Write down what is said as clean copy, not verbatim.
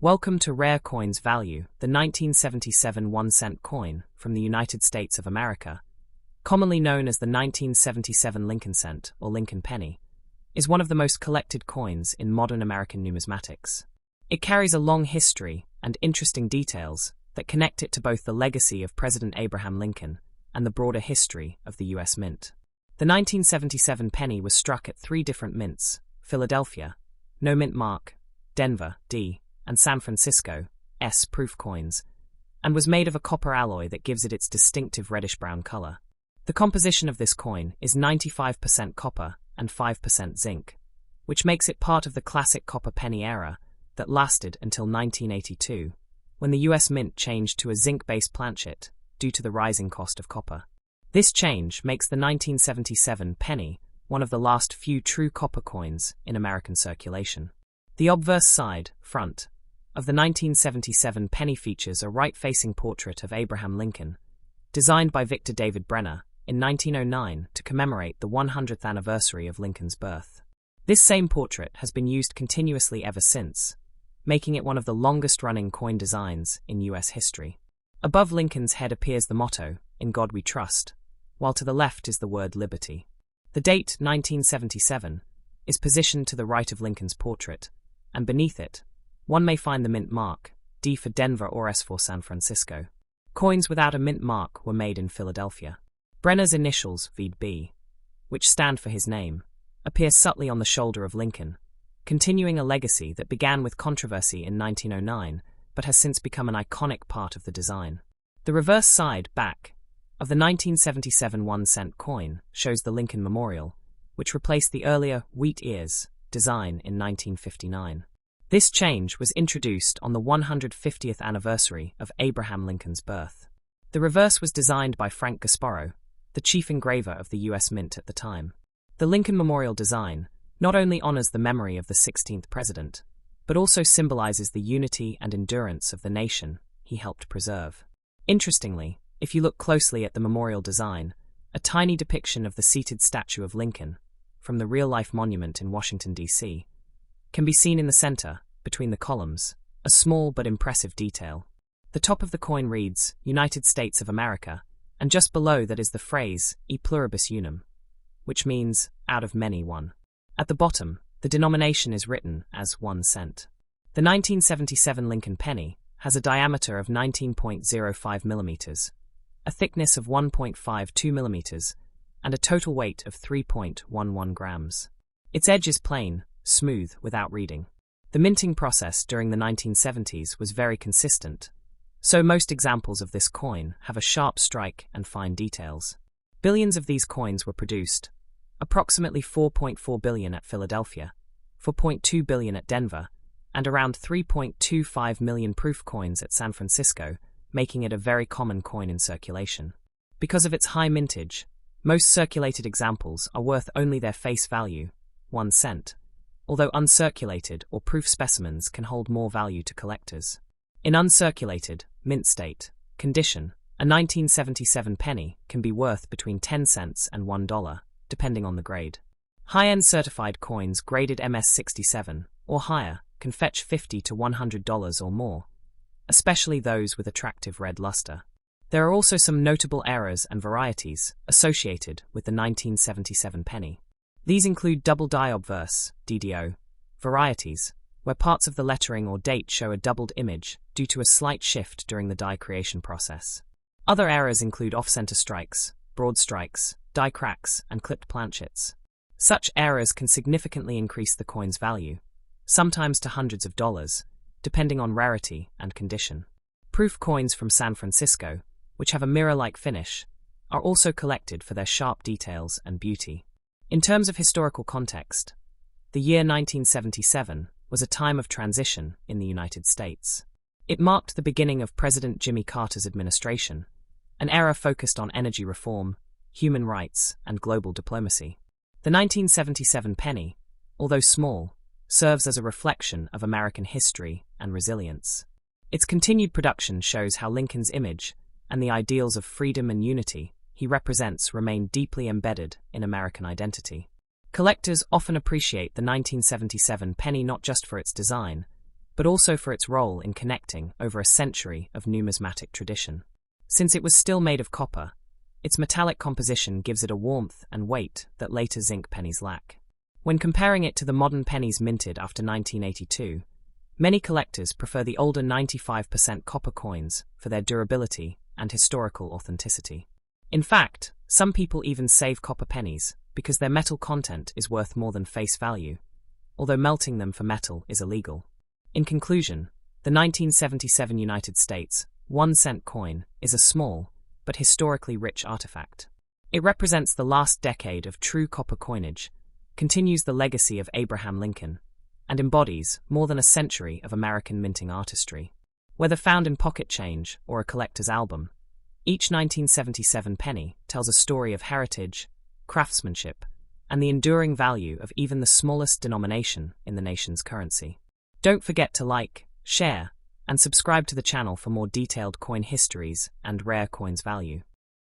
Welcome to Rare Coins Value, the 1977 1-cent coin from the United States of America, commonly known as the 1977 Lincoln cent or Lincoln penny, is one of the most collected coins in modern American numismatics. It carries a long history and interesting details that connect it to both the legacy of President Abraham Lincoln and the broader history of the U.S. Mint. The 1977 penny was struck at 3 different mints: Philadelphia, no mint mark; Denver, D, and San Francisco, S proof coins, and was made of a copper alloy that gives it its distinctive reddish-brown color. The composition of this coin is 95% copper and 5% zinc, which makes it part of the classic copper penny era that lasted until 1982, when the U.S. Mint changed to a zinc-based planchet due to the rising cost of copper. This change makes the 1977 penny one of the last few true copper coins in American circulation. The obverse side, front, of the 1977 penny features a right-facing portrait of Abraham Lincoln, designed by Victor David Brenner in 1909 to commemorate the 100th anniversary of Lincoln's birth. This same portrait has been used continuously ever since, making it one of the longest-running coin designs in U.S. history. Above Lincoln's head appears the motto, "In God We Trust," while to the left is the word liberty. The date, 1977, is positioned to the right of Lincoln's portrait, and beneath it, one may find the mint mark, D for Denver or S for San Francisco. Coins without a mint mark were made in Philadelphia. Brenner's initials, VB, which stand for his name, appear subtly on the shoulder of Lincoln, continuing a legacy that began with controversy in 1909 but has since become an iconic part of the design. The reverse side, back, of the 1977 1-cent coin shows the Lincoln Memorial, which replaced the earlier wheat ears design in 1959. This change was introduced on the 150th anniversary of Abraham Lincoln's birth. The reverse was designed by Frank Gasparo, the chief engraver of the U.S. Mint at the time. The Lincoln Memorial design not only honors the memory of the 16th president, but also symbolizes the unity and endurance of the nation he helped preserve. Interestingly, if you look closely at the memorial design, a tiny depiction of the seated statue of Lincoln, from the real-life monument in Washington, D.C., can be seen in the center, between the columns, a small but impressive detail. The top of the coin reads, United States of America, and just below that is the phrase, e pluribus unum, which means, out of many one. At the bottom, the denomination is written as 1 cent. The 1977 Lincoln penny has a diameter of 19.05 millimeters, a thickness of 1.52 millimeters, and a total weight of 3.11 grams. Its edge is plain, smooth, without reading. The minting process during the 1970s was very consistent, so most examples of this coin have a sharp strike and fine details. Billions of these coins were produced, approximately 4.4 billion at Philadelphia, 4.2 billion at Denver, and around 3.25 million proof coins at San Francisco, making it a very common coin in circulation. Because of its high mintage, most circulated examples are worth only their face value, 1 cent, although uncirculated or proof specimens can hold more value to collectors. In uncirculated, mint state, condition, a 1977 penny can be worth between 10 cents and $1, depending on the grade. High-end certified coins graded MS-67 or higher can fetch $50 to $100 or more, especially those with attractive red luster. There are also some notable errors and varieties associated with the 1977 penny. These include double die obverse, DDO, varieties, where parts of the lettering or date show a doubled image due to a slight shift during the die creation process. Other errors include off-center strikes, broad strikes, die cracks, and clipped planchets. Such errors can significantly increase the coin's value, sometimes to hundreds of dollars, depending on rarity and condition. Proof coins from San Francisco, which have a mirror-like finish, are also collected for their sharp details and beauty. In terms of historical context, the year 1977 was a time of transition in the United States. It marked the beginning of President Jimmy Carter's administration, an era focused on energy reform, human rights, and global diplomacy. The 1977 penny, although small, serves as a reflection of American history and resilience. Its continued production shows how Lincoln's image and the ideals of freedom and unity he represents remain deeply embedded in American identity. Collectors often appreciate the 1977 penny not just for its design, but also for its role in connecting over a century of numismatic tradition. Since it was still made of copper, its metallic composition gives it a warmth and weight that later zinc pennies lack. When comparing it to the modern pennies minted after 1982, many collectors prefer the older 95% copper coins for their durability and historical authenticity. In fact, some people even save copper pennies because their metal content is worth more than face value, although melting them for metal is illegal. In conclusion, the 1977 United States 1-cent coin is a small, but historically rich artifact. It represents the last decade of true copper coinage, continues the legacy of Abraham Lincoln, and embodies more than a century of American minting artistry. Whether found in pocket change or a collector's album, each 1977 penny tells a story of heritage, craftsmanship, and the enduring value of even the smallest denomination in the nation's currency. Don't forget to like, share, and subscribe to the channel for more detailed coin histories and rare coins value.